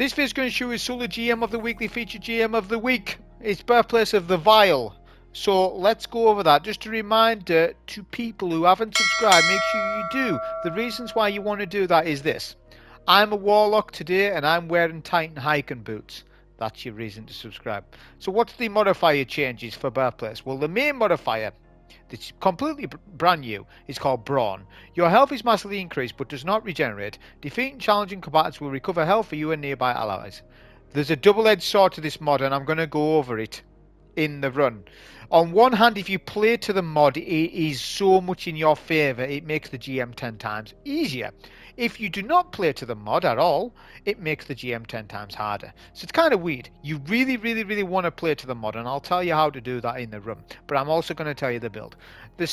This video is going to show you Sula GM of the weekly featured GM of the week. It's Birthplace of the Vile. So let's go over that. Just a reminder to people who haven't subscribed, make sure you do. The reasons why you want to do that is this. I'm a Warlock today and I'm wearing Titan hiking boots. That's your reason to subscribe. So what's the modifier changes for Birthplace? Well, the main modifier, it's completely brand new, is called Brawn. Your health is massively increased but does not regenerate. Defeating challenging combatants will recover health for you and nearby allies. There's a double-edged sword to this mod and I'm going to go over it in the run. On one hand, if you play to the mod, it is so much in your favour, it makes the GM 10 times easier. If you do not play to the mod at all, it makes the GM 10 times harder. So it's kind of weird. You really want to play to the mod, and I'll tell you how to do that in the run. But I'm also going to tell you the build. The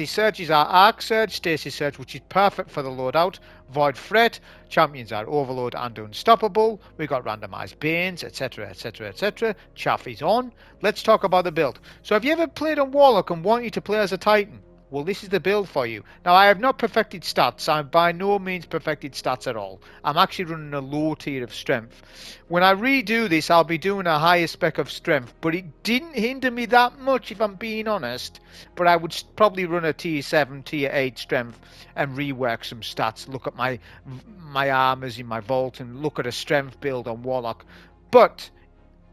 surges are Arc Surge, Stasis Surge, which is perfect for the loadout. Void Threat, champions are Overload and Unstoppable. We've got randomized Banes, etc, etc, etc. Chaff is on. Let's talk about the build. So have you ever played on Warlock and want you to play as a Titan? Well, this is the build for you. Now, I have not perfected stats. I'm by no means perfected stats at all. I'm actually running a low tier of strength. When I redo this, I'll be doing a higher spec of strength, but it didn't hinder me that much, if I'm being honest. But I would probably run a tier 7, tier 8 strength and rework some stats. Look at my armors in my vault and look at a strength build on Warlock. But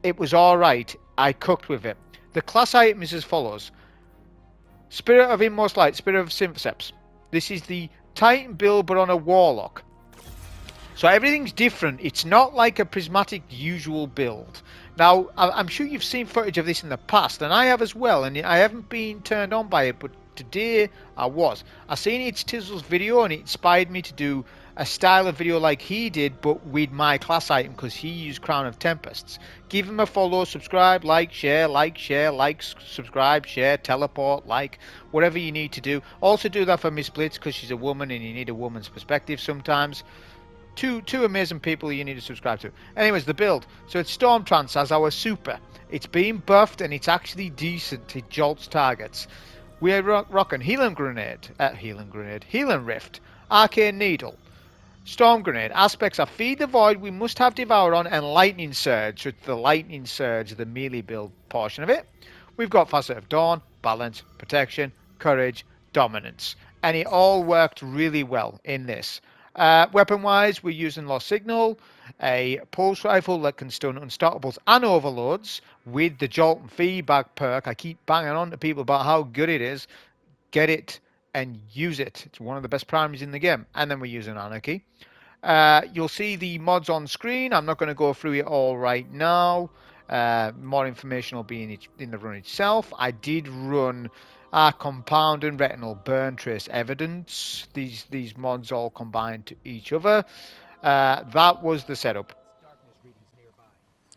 it was alright. I cooked with it. The class item is as follows. Spirit of Inmost Light, Spirit of Symphoseps. This is the Titan build but on a Warlock. So everything's different. It's not like a Prismatic usual build. Now, I'm sure you've seen footage of this in the past, and I have as well, and I haven't been turned on by it, but today I was. I seen It's Tizzle's video and it inspired me to do a style of video like he did, but with my class item, because he used Crown of Tempests. Give him a follow, subscribe, like, share, subscribe, share, teleport, like, whatever you need to do. Also do that for Miss Blitz, because she's a woman and you need a woman's perspective sometimes. Two amazing people you need to subscribe to. Anyways, the build. So it's Stormtrance as our super. It's been buffed and it's actually decent. It jolts targets. We're rocking Healing Rift, Arcane Needle, Storm Grenade. Aspects are Feed the Void, we must have Devour on, and Lightning Surge. So it's the Lightning Surge, the melee build portion of it. We've got Facet of Dawn, Balance, Protection, Courage, Dominance. And it all worked really well in this. Weapon-wise, we're using Lost Signal, a pulse rifle that can stun Unstoppables and Overloads with the Jolt and Feedback perk. I keep banging on to people about how good it is. Get it and use it. It's one of the best primaries in the game. And then we're using Anarchy. You'll see the mods on screen. I'm not going to go through it all right now. More information will be in the run itself. I did run Compound and Retinal Burn Trace Evidence. These mods all combined to each other. That was the setup.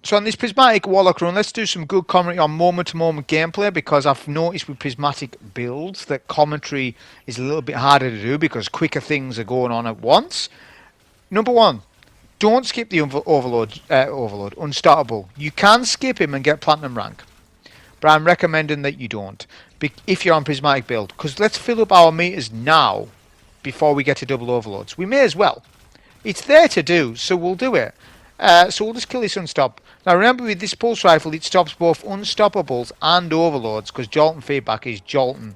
So on this Prismatic Warlock run, let's do some good commentary on moment-to-moment gameplay, because I've noticed with Prismatic builds that commentary is a little bit harder to do because quicker things are going on at once. Number one, don't skip the Overload, Unstoppable. You can skip him and get Platinum rank, but I'm recommending that you don't if you're on Prismatic build, because let's fill up our meters now before we get to double Overloads. We may as well. It's there to do, so we'll do it. So we'll just kill this Unstop. Now remember, with this pulse rifle, it stops both Unstoppables and Overloads, because Jolt and Feedback is jolting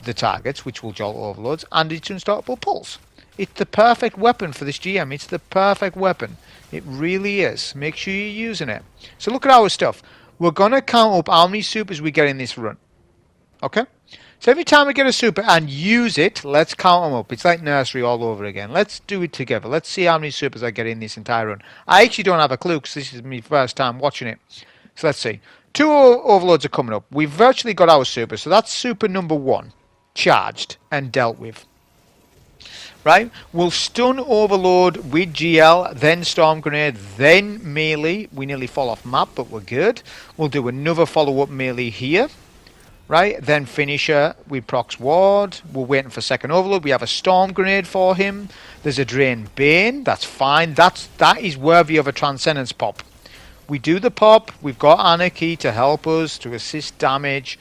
the targets, which will jolt Overloads, and it's Unstoppable Pulse. It's the perfect weapon for this GM. It's the perfect weapon. It really is. Make sure you're using it. So look at our stuff. We're going to count up how many supers we get in this run. Okay? So every time we get a super and use it, let's count them up. It's like nursery all over again. Let's do it together. Let's see how many supers I get in this entire run. I actually don't have a clue because this is my first time watching it. So let's see. 2 Overloads are coming up. We've virtually got our super. So that's super number 1. Charged and dealt with. Right? We'll stun Overload with GL, then Storm Grenade, then melee. We nearly fall off map, but we're good. We'll do another follow-up melee here. Right, then Finisher with Procs Ward. We're waiting for second Overload. We have a Storm Grenade for him. There's a Drain Bane. That's fine. That is worthy of a Transcendence pop. We do the pop. We've got Anarchy to help us, to assist damage.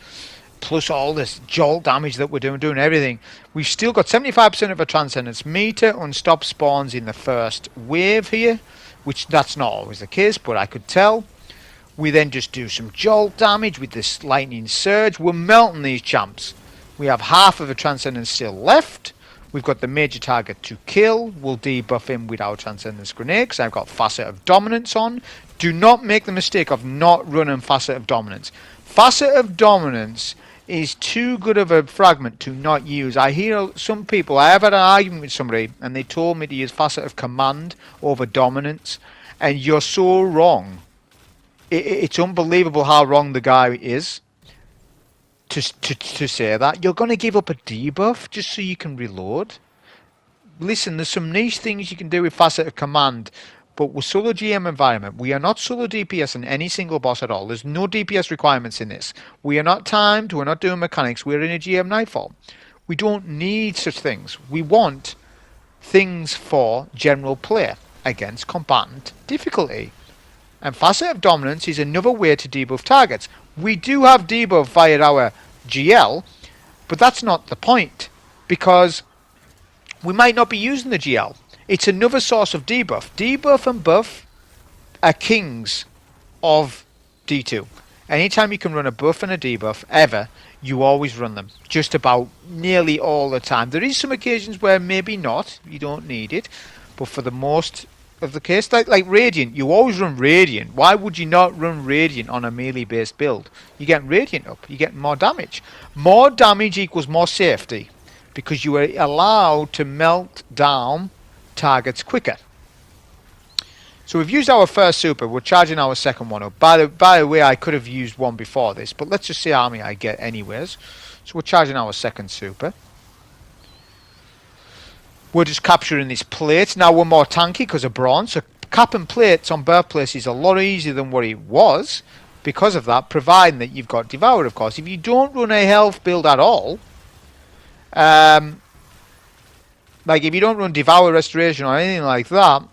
Plus all this jolt damage that we're doing everything. We've still got 75% of a Transcendence meter. Unstop spawns in the first wave here. which that's not always the case, but I could tell. We then just do some jolt damage with this lightning surge. We're melting these champs. We have half of a Transcendence still left. We've got the major target to kill. We'll debuff him with our Transcendence Grenade because I've got Facet of Dominance on. Do not make the mistake of not running Facet of Dominance. Facet of Dominance is too good of a fragment to not use. I hear some people, I have had an argument with somebody and they told me to use Facet of Command over Dominance, and you're so wrong. It's unbelievable how wrong the guy is to say that. You're going to give up a debuff just so you can reload. Listen, there's some niche things you can do with Facet of Command, but with solo GM environment, we are not solo DPS in any single boss at all. There's no DPS requirements in this. We are not timed, we're not doing mechanics, we're in a GM Nightfall. We don't need such things. We want things for general play against combatant difficulty. And Facet of Dominance is another way to debuff targets. We do have debuff via our GL, but that's not the point, because we might not be using the GL. It's another source of debuff. Debuff and buff are kings of D2. Anytime you can run a buff and a debuff, ever, you always run them. Just about nearly all the time. There is some occasions where maybe not, you don't need it, but for the most of the case, like Radiant, you always run Radiant. Why would you not run Radiant on a melee based build? You get Radiant up, you get more damage. More damage equals more safety, because you are allowed to melt down targets quicker. So we've used our first super, we're charging our second one up. By the way, I could have used one before this, but let's just see how many I get anyways. So we're charging our second super. We're just capturing this plate. Now we're more tanky because of bronze. So capping plates on Birthplace is a lot easier than what it was because of that, providing that you've got Devour, of course. If you don't run a health build at all, like if you don't run Devour Restoration or anything like that,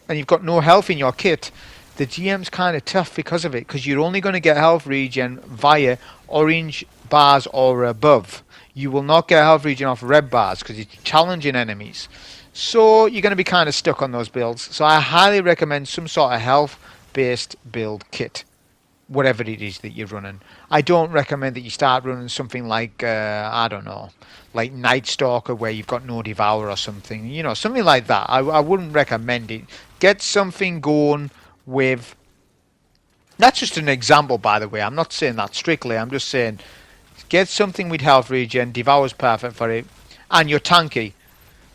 and you've got no health in your kit, the GM's kind of tough because of it, because you're only going to get health regen via orange bars or above. You will not get health regen off red bars because it's challenging enemies. So you're going to be kind of stuck on those builds. So I highly recommend some sort of health-based build kit, whatever it is that you're running. I don't recommend that you start running something like, I don't know, like Night Stalker where you've got no Devour or something. You know, something like that. I wouldn't recommend it. Get something going with... That's just an example, by the way. I'm not saying that strictly. I'm just saying... Get something with health regen, Devour's perfect for it, and you're tanky.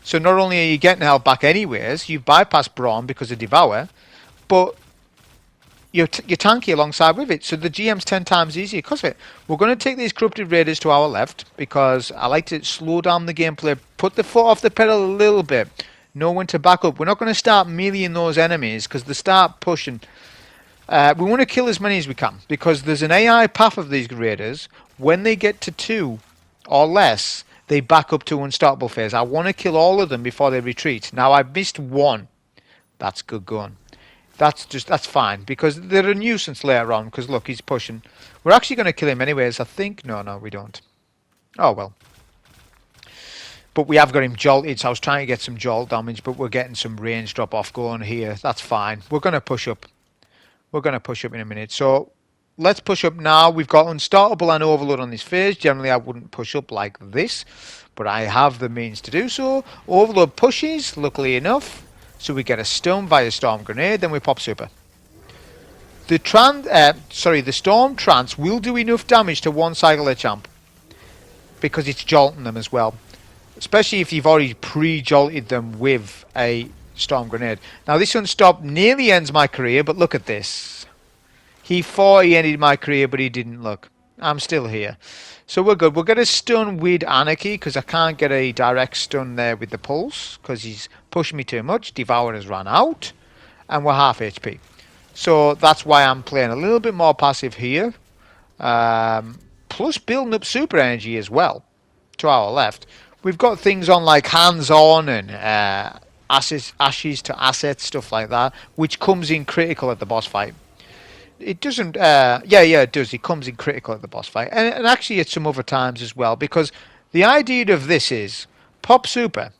So not only are you getting health back anyways, you've bypassed Brawn because of Devour, but you're tanky alongside with it. So the GM's 10 times easier because of it. We're going to take these Corrupted Raiders to our left because I like to slow down the gameplay, put the foot off the pedal a little bit, know when to back up. We're not going to start meleeing those enemies because they start pushing. We want to kill as many as we can because there's an AI path of these Raiders. When they get to 2 or less, they back up to unstoppable phase. I want to kill all of them before they retreat. Now I've missed one. That's good going. That's fine because they're a nuisance later on. Because look, he's pushing. We're actually going to kill him anyways. I think. No, we don't. Oh well. But we have got him jolted. So I was trying to get some jolt damage, but we're getting some range drop off going here. That's fine. We're going to push up. We're going to push up in a minute. So. Let's push up now. We've got Unstoppable and Overload on this phase. Generally, I wouldn't push up like this, but I have the means to do so. Overload pushes, luckily enough, so we get a stun via Storm Grenade, then we pop Super. The Storm Trance will do enough damage to one cycle a champ, because it's jolting them as well, especially if you've already pre-jolted them with a Storm Grenade. Now, this Unstop nearly ends my career, but look at this. He thought he ended my career, but he didn't. Look, I'm still here. So we're good. We're going to stun with Anarchy, because I can't get a direct stun there with the Pulse, because he's pushing me too much. Devour has run out, and we're half HP. So that's why I'm playing a little bit more passive here. Plus building up super energy as well, to our left. We've got things on like hands-on and ashes to assets, stuff like that, which comes in critical at the boss fight. It doesn't, yeah, it does. It comes in critical at the boss fight. And actually at some other times as well, because the idea of this is pop super.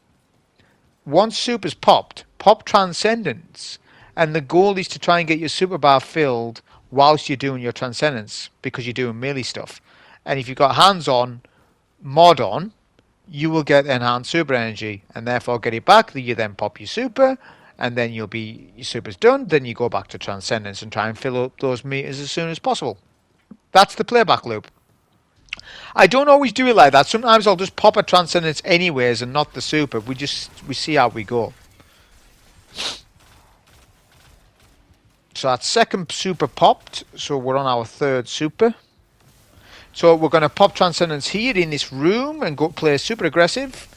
Once super's popped, pop Transcendence, And the goal is to try and get your super bar filled whilst you're doing your transcendence, because you're doing melee stuff. And if you've got hands on, mod on, you will get enhanced super energy, and therefore get it back. You then pop your super, and then your super's done. Then you go back to transcendence and try and fill up those meters as soon as possible. That's the playback loop. I don't always do it like that. Sometimes I'll just pop a transcendence anyways and not the super. We see how we go. So that second super popped, so we're on our third super. So we're going to pop transcendence here in this room and go play super aggressive.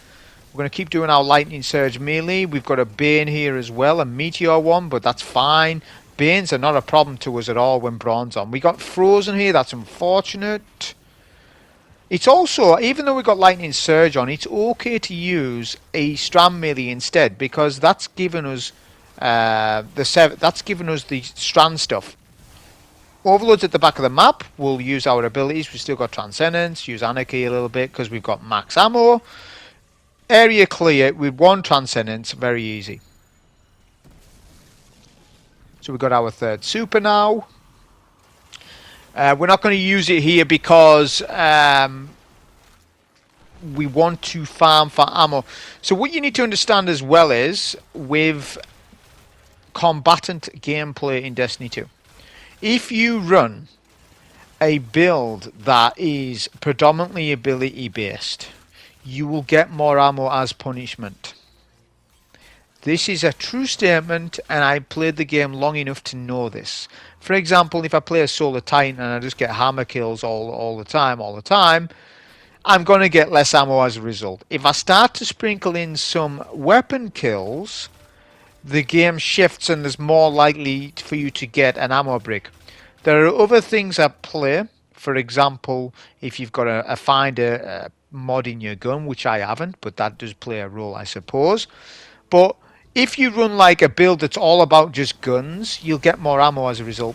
We're going to keep doing our lightning surge melee. We've got a Bane here as well, a meteor one, but that's fine. Banes are not a problem to us at all when bronze on. We got frozen here, that's unfortunate. It's also, even though we've got lightning surge on, it's okay to use a strand melee instead, because that's given us the strand stuff. Overloads at the back of the map. We'll use our abilities. We've still got transcendence. Use anarchy a little bit because we've got max ammo. Area clear with one transcendence. Very easy. So we've got our third super now. We're not going to use it here because we want to farm for ammo. So what you need to understand as well is with combatant gameplay in Destiny 2. If you run a build that is predominantly ability based, you will get more ammo as punishment. This is a true statement, and I played the game long enough to know this. For example, if I play a Solar Titan and I just get hammer kills all the time, I'm going to get less ammo as a result. If I start to sprinkle in some weapon kills, the game shifts and there's more likely for you to get an ammo brick. There are other things at play. For example, if you've got a finder mod in your gun, which I haven't, but that does play a role, I suppose. But if you run like a build that's all about just guns, you'll get more ammo as a result.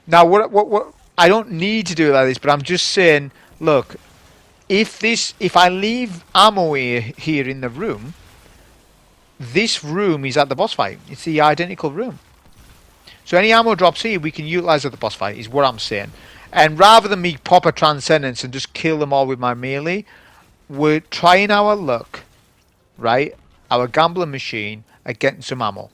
Now, what I don't need to do it like this, but I'm just saying, look, if I leave ammo here in the room, this room is at the boss fight. It's the identical room. So any ammo drops here we can utilize at the boss fight, is what I'm saying. And rather than me pop a transcendence and just kill them all with my melee, we're trying our luck, right? Our gambling machine at getting some ammo.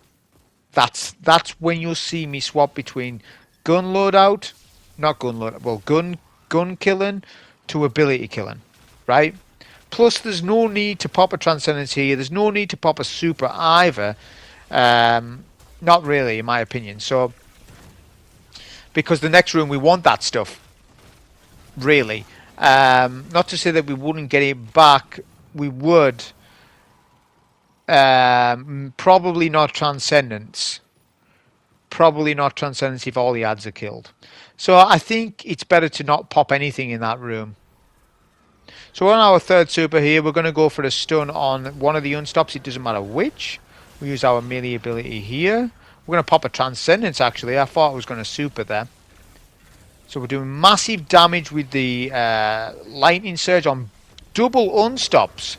That's when you'll see me swap between gun loadout, not gun loadout, well, gun killing to ability killing, right? Plus, there's no need to pop a transcendence here. There's no need to pop a super either. Not really, in my opinion. So, because the next room we want that stuff, really. Not to say that we wouldn't get it back. We would. Probably not transcendence. Probably not transcendence if all the ads are killed. So I think it's better to not pop anything in that room. So on our third super here, we're going to go for a stun on one of the unstops. It doesn't matter which. We use our melee ability here. We're going to pop a transcendence, actually. I thought I was going to super there. So we're doing massive damage with the lightning surge on double unstops.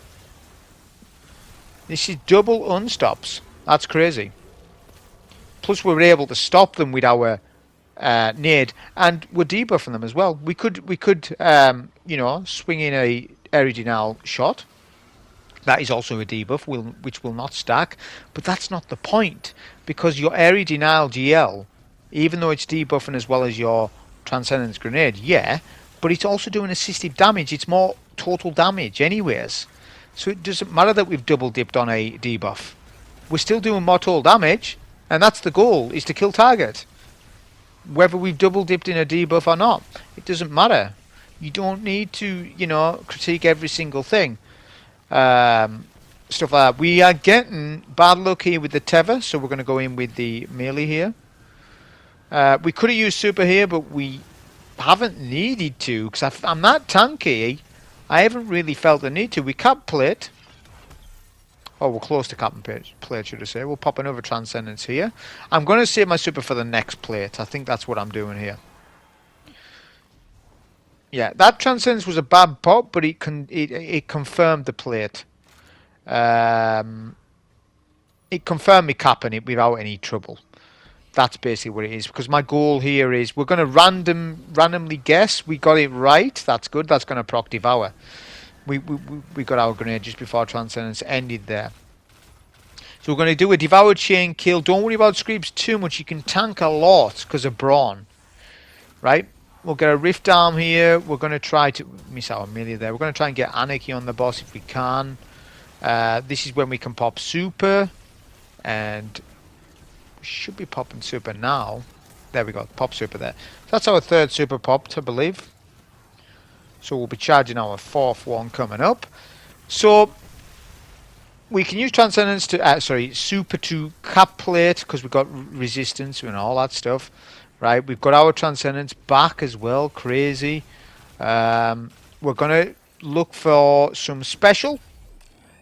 This is double unstops. That's crazy. Plus we're able to stop them with our nade, and we're debuffing them as well. We could you know, swing in a area denial shot. That is also a debuff, which will not stack, but that's not the point, because your area denial GL, even though it's debuffing as well as your transcendence grenade, yeah, but it's also doing assistive damage. It's more total damage anyways, so it doesn't matter that we've double dipped on a debuff. We're still doing more total damage, and that's the goal, is to kill target. Whether we've double dipped in a debuff or not, it doesn't matter. You don't need to, you know, critique every single thing. Stuff like that. We are getting bad luck here with the tether, so we're going to go in with the melee here. We could have used super here, but we haven't needed to, because I'm not tanky. I haven't really felt the need to. We cap plate. Oh, we're close to cap plate, should I say. We'll pop another transcendence here. I'm going to save my super for the next plate. I think that's what I'm doing here. Yeah, that transcendence was a bad pop, but it confirmed the plate. it confirmed me capping it without any trouble. That's basically what it is. Because my goal here is we're going to randomly guess. We got it right. That's good. That's going to proc devour. We got our grenade just before Transcendence ended there. So we're going to do a devour chain kill. Don't worry about creeps too much. You can tank a lot because of brawn. Right? We'll get a rift arm here. We're going to try to miss our melee there. We're going to try and get anarchy on the boss if we can. This is when we can pop super. And we should be popping super now. There we go. Pop super there. So that's our third super popped, I believe. So we'll be charging our fourth one coming up. So we can use Transcendence to, super to cap plate because we've got resistance and all that stuff. Right, we've got our Transcendence back as well. Crazy. We're going to look for some special.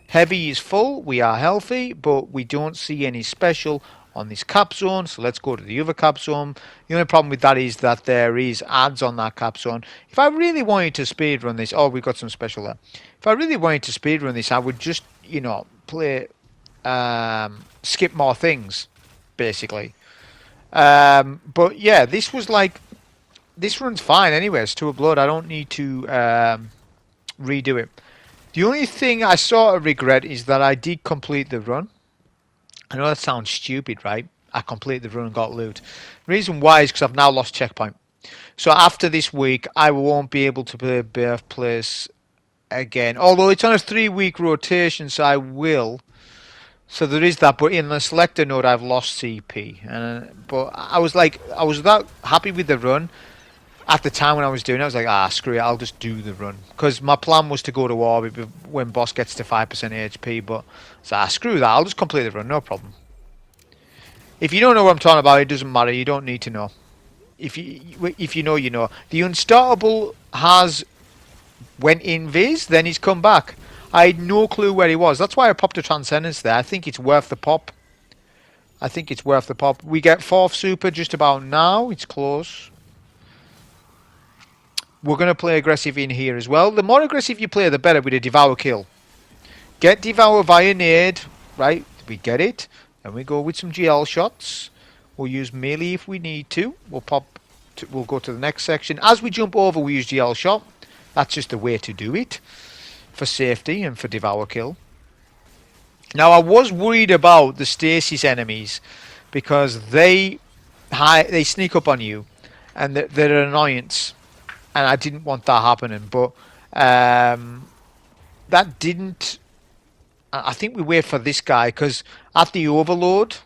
Heavy is full. We are healthy, but we don't see any special on this cap zone. So let's go to the other cap zone. The only problem with that is that there is ads on that cap zone. If I really wanted to speedrun this, oh, we've got some special there. If I really wanted to speedrun this, I would just, play, skip more things, basically. But yeah, this run's fine anyway. It's 2 of blood. I don't need to redo it. The only thing I sort of regret is that I did complete the run. I know that sounds stupid, right? I completed the run and got loot. The reason why is because I've now lost checkpoint. So after this week, I won't be able to play Birthplace again. Although it's on a 3-week rotation, so I will. So there is that. But in the selector node, I've lost CP. But I was that happy with the run. At the time when I was doing it, I was like, screw it, I'll just do the run. Because my plan was to go to orbit when boss gets to 5% HP, but so screw that, I'll just complete the run, no problem. If you don't know what I'm talking about, it doesn't matter, you don't need to know. If you know, you know. The Unstoppable has went invis, then he's come back. I had no clue where he was. That's why I popped a Transcendence there. I think it's worth the pop. We get 4th super just about now, it's close. We're going to play aggressive in here as well. The more aggressive you play, the better with a Devour kill. Get Devour via nade. Right, we get it. Then we go with some GL shots. We'll use melee if we need to. We'll go to the next section. As we jump over, we use GL shot. That's just the way to do it. For safety and for Devour kill. Now, I was worried about the stasis enemies. Because they sneak up on you. And they're an annoyance. And I didn't want that happening, but that didn't. I think we wait for this guy because at the overload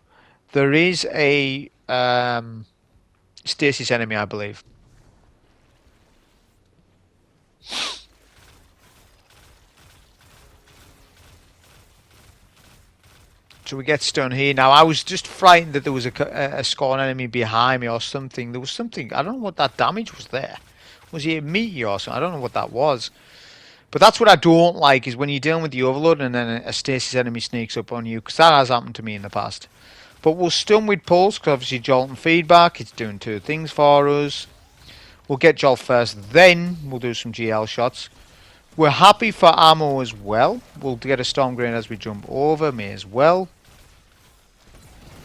there is a stasis enemy, I believe. So we get stunned here. Now I was just frightened that there was a Scorn enemy behind me or something. There was something. I don't know what that damage was there. Was he a meteor or something? I don't know what that was. But that's what I don't like, is when you're dealing with the overload and then a stasis enemy sneaks up on you. Because that has happened to me in the past. But we'll stun with pulse, because obviously jolt and feedback. It's doing 2 things for us. We'll get jolt first, then we'll do some GL shots. We're happy for ammo as well. We'll get a storm grenade as we jump over, may as well.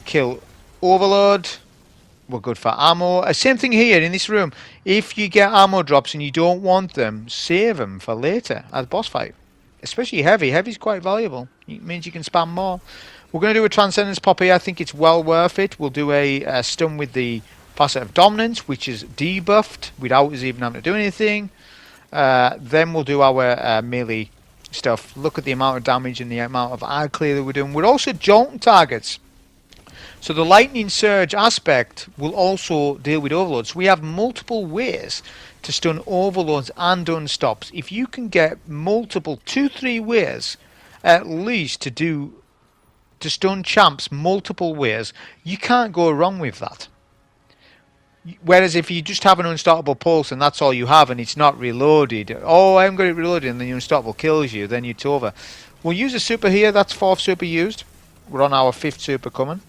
Kill overload. We're good for ammo. Same thing here in this room. If you get ammo drops and you don't want them, save them for later at the boss fight. Especially heavy. Heavy's quite valuable. It means you can spam more. We're going to do a Transcendence pop here. I think it's well worth it. We'll do a stun with the Facet of Dominance, which is debuffed without us even having to do anything. Then we'll do our melee stuff. Look at the amount of damage and the amount of eye clear that we're doing. We're also jolting targets. So the lightning surge aspect will also deal with overloads. We have multiple ways to stun overloads and unstops. If you can get multiple 2-3 ways at least to stun champs multiple ways, you can't go wrong with that. Whereas if you just have an unstoppable pulse and that's all you have and it's not reloaded, oh, I haven't got it reloaded, and the unstoppable kills you, then it's over. We'll use a super here. That's 4th super used. We're on our 5th super coming.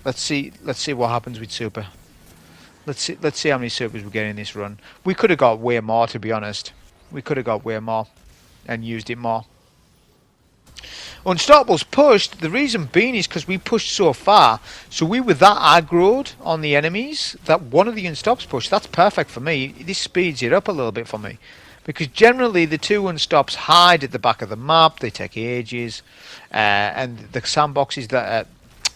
Let's see what happens with super. Let's see how many supers we get in this run. We could have got way more, to be honest. We could have got way more and used it more. Unstoppable's pushed, the reason being is because we pushed so far, so we were that aggroed on the enemies that one of the Unstops pushed. That's perfect for me. This speeds it up a little bit for me. Because generally the two Unstops hide at the back of the map, they take ages, and the sandboxes that...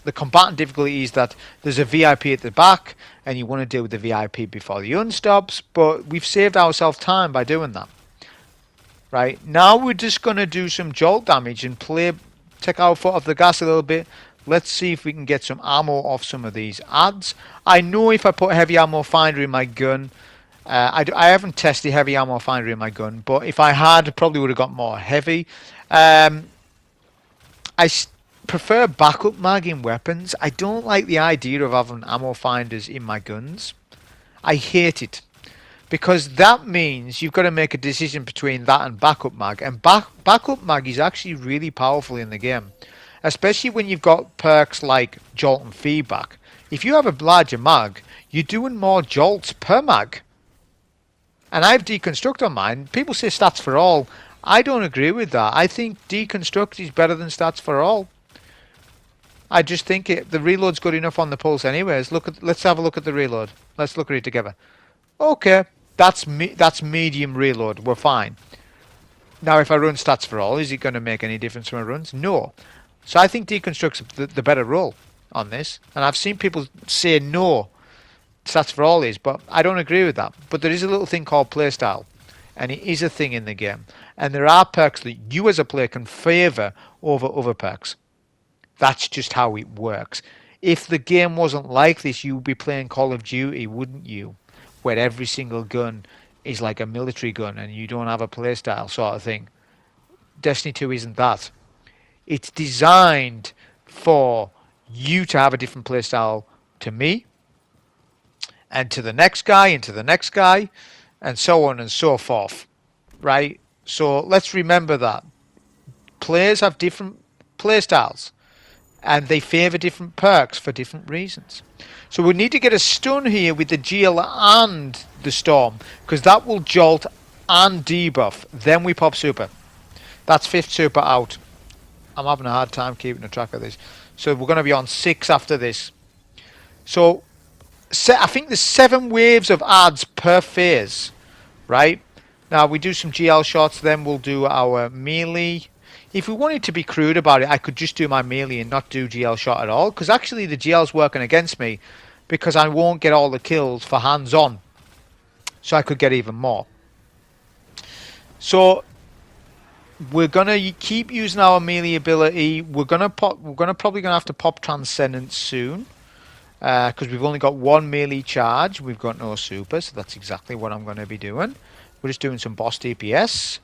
the combatant difficulty is that there's a VIP at the back, and you want to deal with the VIP before the Unstops, but we've saved ourselves time by doing that. Right, now we're just going to do some jolt damage and take our foot off the gas a little bit. Let's see if we can get some ammo off some of these adds. I know if I put heavy ammo finder in my gun, I haven't tested heavy ammo finder in my gun, but if I had, I probably would have got more heavy. I prefer backup mag in weapons. I don't like the idea of having ammo finders in my guns. I hate it. Because that means you've got to make a decision between that and backup mag. And backup mag is actually really powerful in the game. Especially when you've got perks like jolt and feedback. If you have a larger mag, you're doing more jolts per mag. And I have deconstruct on mine. People say stats for all. I don't agree with that. I think deconstruct is better than stats for all. I just think the reload's good enough on the pulse anyways. Let's have a look at the reload. Let's look at it together. Okay, that's medium reload. We're fine. Now, if I run stats for all, is it going to make any difference to my runs? No. So I think deconstruct's the better role on this. And I've seen people say no, stats for all is, but I don't agree with that. But there is a little thing called playstyle, and it is a thing in the game. And there are perks that you as a player can favour over other perks. That's just how it works. If the game wasn't like this, you'd be playing Call of Duty, wouldn't you? Where every single gun is like a military gun and you don't have a playstyle sort of thing. Destiny 2 isn't that. It's designed for you to have a different playstyle to me, and to the next guy, and to the next guy, and so on and so forth. Right? So let's remember that. Players have different playstyles, and they favour different perks for different reasons. So we need to get a stun here with the Gale and the Storm, because that will jolt and debuff. Then we pop super. That's 5th super out. I'm having a hard time keeping a track of this. So we're going to be on 6 after this. So I think there's 7 waves of adds per phase. Right? Now we do some GL shots, then we'll do our melee. If we wanted to be crude about it, I could just do my melee and not do GL shot at all. Because actually the GL's working against me. Because I won't get all the kills for hands-on. So I could get even more. So we're gonna keep using our melee ability. We're probably gonna have to pop Transcendence soon. Because we've only got 1 melee charge. We've got no super, so that's exactly what I'm gonna be doing. We're just doing some boss DPS.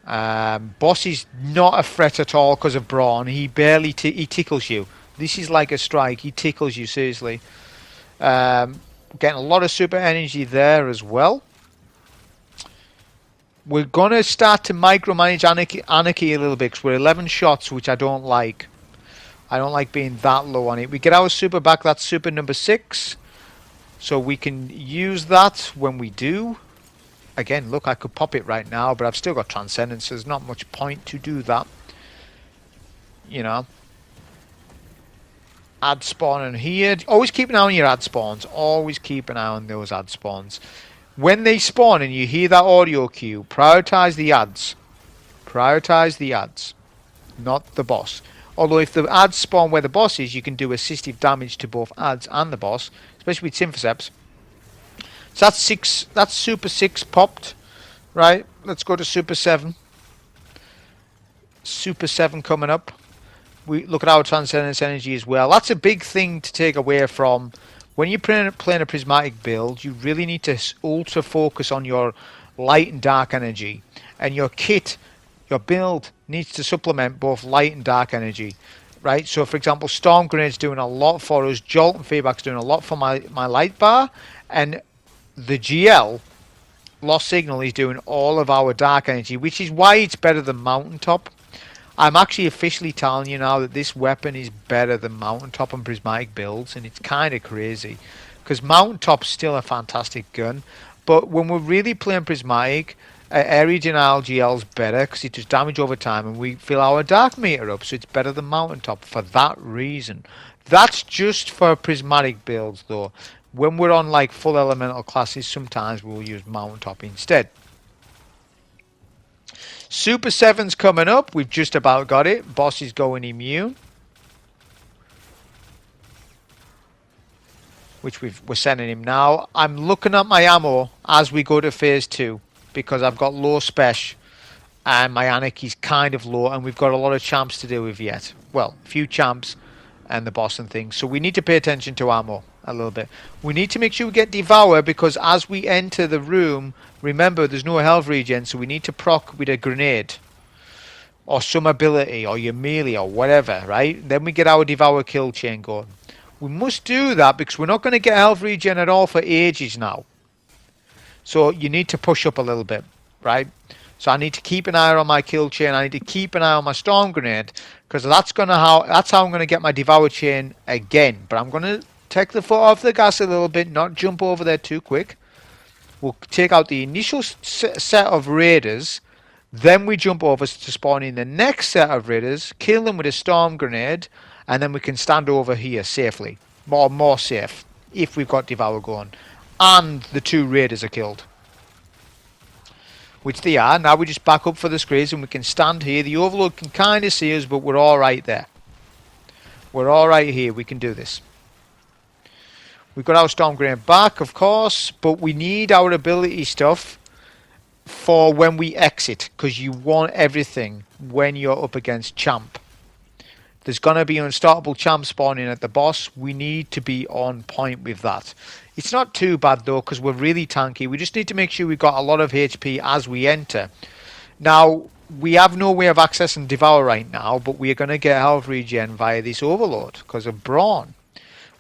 Boss is not a threat at all because of Brawn. He barely he tickles you. This is like a strike. He tickles you seriously. Getting a lot of super energy there as well. We're gonna start to micromanage Anarchy a little bit because we're 11 shots, which I don't like. I don't like being that low on it. We get our super back. That's super number 6, so we can use that when we do. Again, look, I could pop it right now, but I've still got Transcendence, so there's not much point to do that. You know. Add spawn in here. Always keep an eye on your ad spawns. Always keep an eye on those ad spawns. When they spawn and you hear that audio cue, prioritize the ads. Prioritize the ads, not the boss. Although if the ads spawn where the boss is, you can do assistive damage to both ads and the boss, especially with Synthoceps. So that's 6. That's super 6 popped. Right, let's go to super 7. Super 7 coming up. We look at our Transcendence energy as well. That's a big thing to take away from when you're playing a Prismatic build. You really need to ultra focus on your light and dark energy, and your kit, your build needs to supplement both light and dark energy. Right, so for example, Storm Grenade's doing a lot for us. Jolt and Feedback's doing a lot for my light bar, and the GL Lost Signal is doing all of our dark energy, which is why it's better than Mountaintop. I'm actually officially telling you now that this weapon is better than Mountaintop and Prismatic builds, and it's kind of crazy because Mountaintop's still a fantastic gun, but when we're really playing Prismatic, Area Denial GL is better because it does damage over time and we fill our dark meter up, so it's better than Mountaintop for that reason. That's just for prismatic builds though. When we're on like full elemental classes, sometimes we'll use Mountaintop instead. Super 7's coming up. We've just about got it. Boss is going immune, which we're sending him now. I'm looking at my ammo as we go to phase 2 because I've got low special and my anarchy's kind of low and we've got a lot of champs to deal with yet. Well, a few champs and the boss and things. So we need to pay attention to ammo a little bit. We need to make sure we get Devour because as we enter the room, remember there's no health regen, so we need to proc with a grenade or some ability or your melee or whatever, right? Then we get our Devour kill chain going. We must do that because we're not going to get health regen at all for ages now. So you need to push up a little bit, right? So I need to keep an eye on my kill chain. I need to keep an eye on my storm grenade because that's how I'm going to get my Devour chain again. But I'm going to take the foot off the gas a little bit, not jump over there too quick. We'll take out the initial set of raiders, then we jump over to spawn in the next set of raiders, kill them with a storm grenade, and then we can stand over here safely, more safe if we've got Devour going and the 2 raiders are killed, which they are. Now we just back up for the screens and we can stand here. The Overlord can kind of see us, but we're all right there. We're all right here. We can do this. We've got our storm grenade back, of course, but we need our ability stuff for when we exit because you want everything when you're up against champ. There's going to be unstoppable champ spawning at the boss. We need to be on point with that. It's not too bad though because we're really tanky. We just need to make sure we've got a lot of HP as we enter. Now, we have no way of accessing Devour right now, but we are going to get health regen via this Overlord because of Brawn.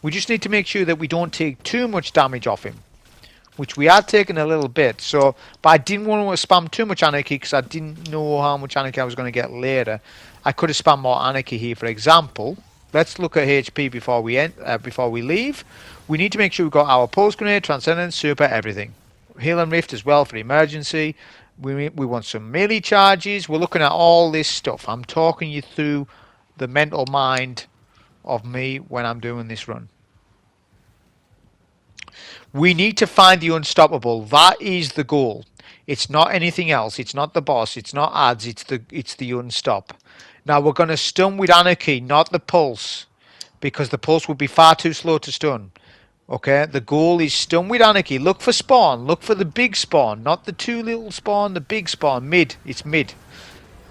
We just need to make sure that we don't take too much damage off him, which we are taking a little bit. So, but I didn't want to spam too much Anarchy because I didn't know how much Anarchy I was going to get later. I could have spammed more Anarchy here, for example. Let's look at HP before we leave. We need to make sure we've got our Pulse Grenade, Transcendence, Super, everything. Heal and Rift as well for emergency. We want some melee charges. We're looking at all this stuff. I'm talking you through the mental mind of me when I'm doing this run. We need to find the unstoppable. That is the goal. It's not anything else. It's not the boss. It's not ads. It's the unstop. Now we're going to stun with Anarchy, not the pulse, because the pulse would be far too slow to stun. Okay, the goal is stun with Anarchy. Look for spawn. Look for the big spawn, not the 2 little spawn. The big spawn, mid. It's mid.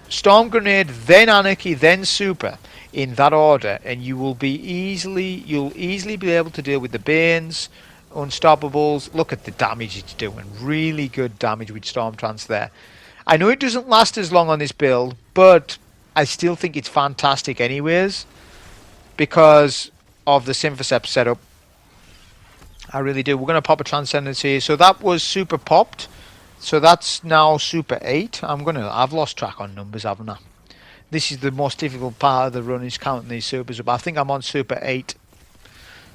Storm grenade, then Anarchy, then Super, in that order, and you'll easily be able to deal with the Banes, Unstoppables. Look at the damage it's doing. Really good damage with Storm Trance there. I know it doesn't last as long on this build, but I still think it's fantastic anyways because of the Synthocept setup. I really do. We're going to pop a Transcendence here. So that was Super popped. So that's now Super 8. I've lost track on numbers, haven't I? This is the most difficult part of the run, is counting these supers up. I think I'm on Super 8.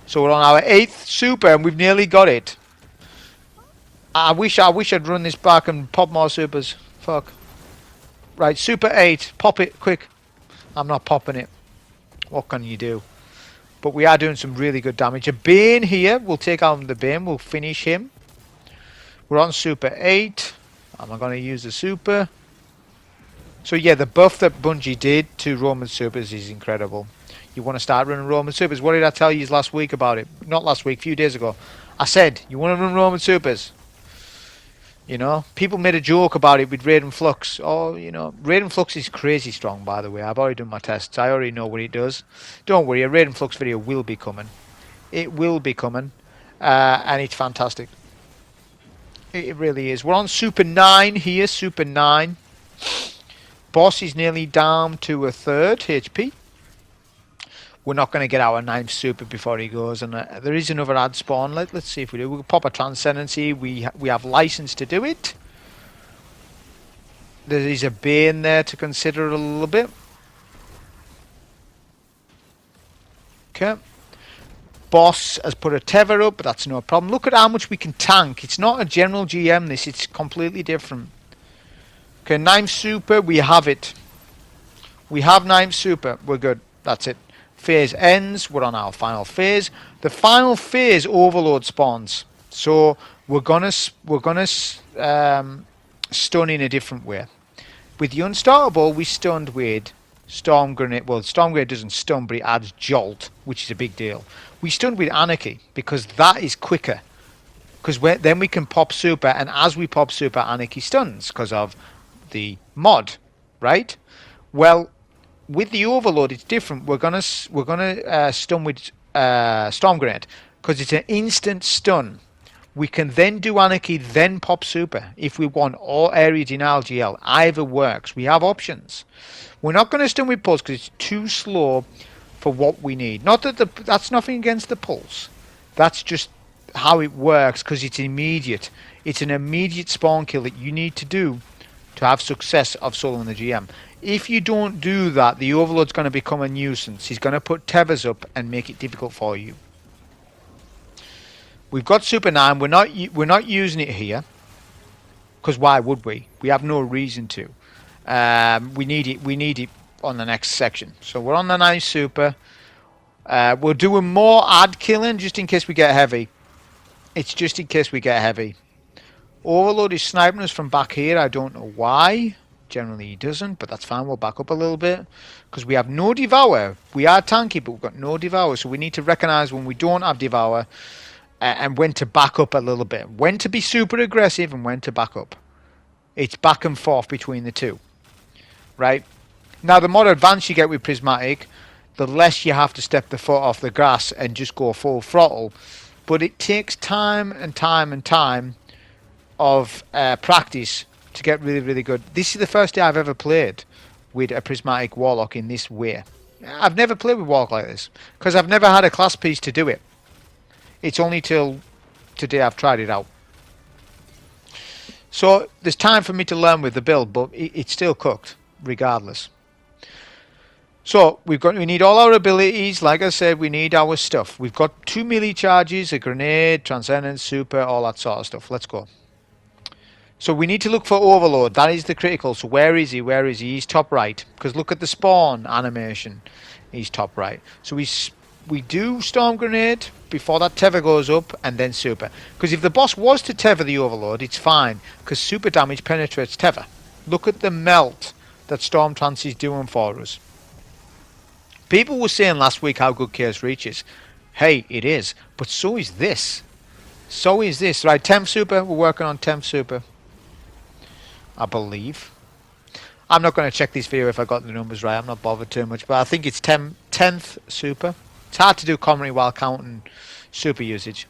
So we're on our 8th super and we've nearly got it. I wish I'd run this back and pop more supers. Fuck. Right, Super 8. Pop it, quick. I'm not popping it. What can you do? But we are doing some really good damage. A Bane here. We'll take out the Bane. We'll finish him. We're on Super 8. Am I going to use the Super? So yeah, the buff that Bungie did to Roman Supers is incredible. You want to start running Roman Supers. What did I tell you last week about it? Not last week, a few days ago. I said, you want to run Roman Supers? You know, people made a joke about it with Raiden Flux. Oh, you know, Raiden Flux is crazy strong, by the way. I've already done my tests. I already know what it does. Don't worry, a Raiden Flux video will be coming. It will be coming. And it's fantastic. It really is. We're on Super 9 here. Super 9. Boss is nearly down to a third HP. We're not going to get our 9th super before he goes, and there is another ad spawn. Let's see if we do. We'll pop a Transcendency. We have license to do it. There is a Bane there to consider a little bit. Okay. Boss has put a tether up, but that's no problem. Look at how much we can tank. It's not a general GM, this. It's completely different. Okay, 9 super, we have it. We have 9 super, we're good. That's it. Phase ends, we're on our final phase. The final phase overload spawns. So we're gonna stun in a different way. With the unstartable, we stunned with Storm Grenade. Well, Storm Grenade doesn't stun, but it adds Jolt, which is a big deal. We stunned with Anarchy, because that is quicker. Because then we can pop super, and as we pop super, Anarchy stuns, because of the mod, right? Well, with the overload, it's different. We're gonna stun with Storm Grenade, because it's an instant stun. We can then do Anarchy, then pop super if we want, or area denial GL. Either works. We have options. We're not going to stun with pulse because it's too slow for what we need. Not that that's nothing against the pulse. That's just how it works because it's immediate. It's an immediate spawn kill that you need to do to have success of soloing the GM. If you don't do that, the overload's going to become a nuisance. He's going to put tethers up and make it difficult for you. We've got Super 9. We're not using it here because why would we? We have no reason to. We need it on the next section. So we're on the 9 Super. We're doing more ad killing just in case we get heavy. It's just in case we get heavy. Overload is sniping us from back here. I don't know why. Generally he doesn't, but that's fine. We'll back up a little bit because we have no Devour. We are tanky, but we've got no Devour. So we need to recognize when we don't have Devour. And when to back up a little bit. When to be super aggressive and when to back up. It's back and forth between the two. Right? Now, the more advanced you get with Prismatic, the less you have to step the foot off the gas and just go full throttle. But it takes time and time and time of practice to get really, really good. This is the first day I've ever played with a Prismatic Warlock in this way. I've never played with Warlock like this. Because I've never had a class piece to do it. It's only till today I've tried it out. So there's time for me to learn with the build, but it's still cooked regardless. So we need all our abilities. Like I said, we need our stuff. We've got 2 melee charges, a grenade, transcendence, super, all that sort of stuff. Let's go. So we need to look for overload. That is the critical. So where is he? Where is he? He's top right. Because look at the spawn animation. He's top right. So we do Storm Grenade before that tether goes up and then super. Because if the boss was to tether the overload, it's fine. Because super damage penetrates tether. Look at the melt that Storm Trance is doing for us. People were saying last week how good Chaos Reach is. Hey, it is. But so is this. So is this. Right, 10th super. We're working on 10th super. I believe. I'm not going to check this video if I got the numbers right. I'm not bothered too much. But I think it's 10th super. It's hard to do commentary while counting super usage.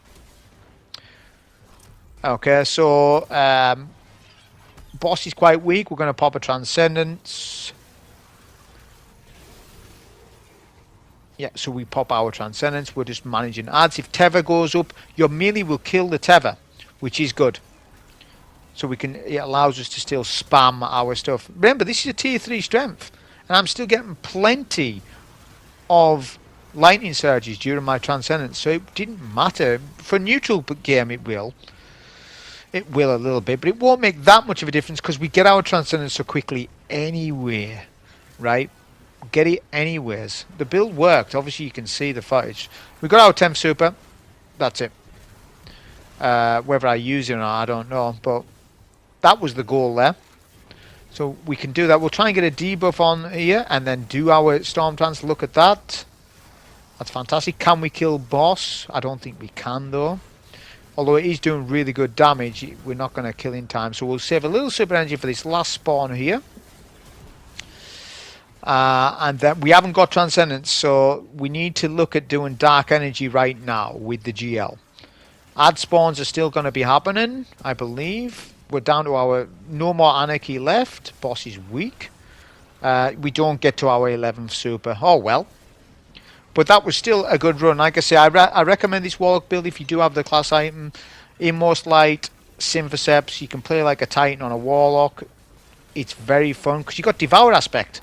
Okay, so boss is quite weak. We're going to pop a Transcendence. Yeah, so we pop our Transcendence. We're just managing adds. If tether goes up, your melee will kill the tether, which is good. So it allows us to still spam our stuff. Remember, this is a tier 3 strength. And I'm still getting plenty of lightning surges during my Transcendence. So it didn't matter. For neutral game, it will. It will a little bit. But it won't make that much of a difference because we get our Transcendence so quickly anyway. Right? Get it anyways. The build worked. Obviously, you can see the footage. We got our 10th super. That's it. Whether I use it or not, I don't know. But that was the goal there. So we can do that. We'll try and get a debuff on here and then do our Storm Trance. Look at that. That's fantastic. Can we kill boss? I don't think we can though. Although it is doing really good damage, we're not going to kill in time. So we'll save a little super energy for this last spawn here. And then we haven't got Transcendence, so we need to look at doing Dark Energy right now with the GL. Ad spawns are still going to be happening, I believe. We're down to our no more Anarchy left. Boss is weak. We don't get to our 11th super. Oh well. But that was still a good run. Like I say, I recommend this Warlock build if you do have the class item. Inmost Light, Synthoceps. You can play like a Titan on a Warlock. It's very fun because you got Devour aspect.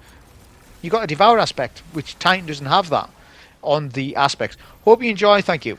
You got a Devour aspect, which Titan doesn't have that on the aspects. Hope you enjoy. Thank you.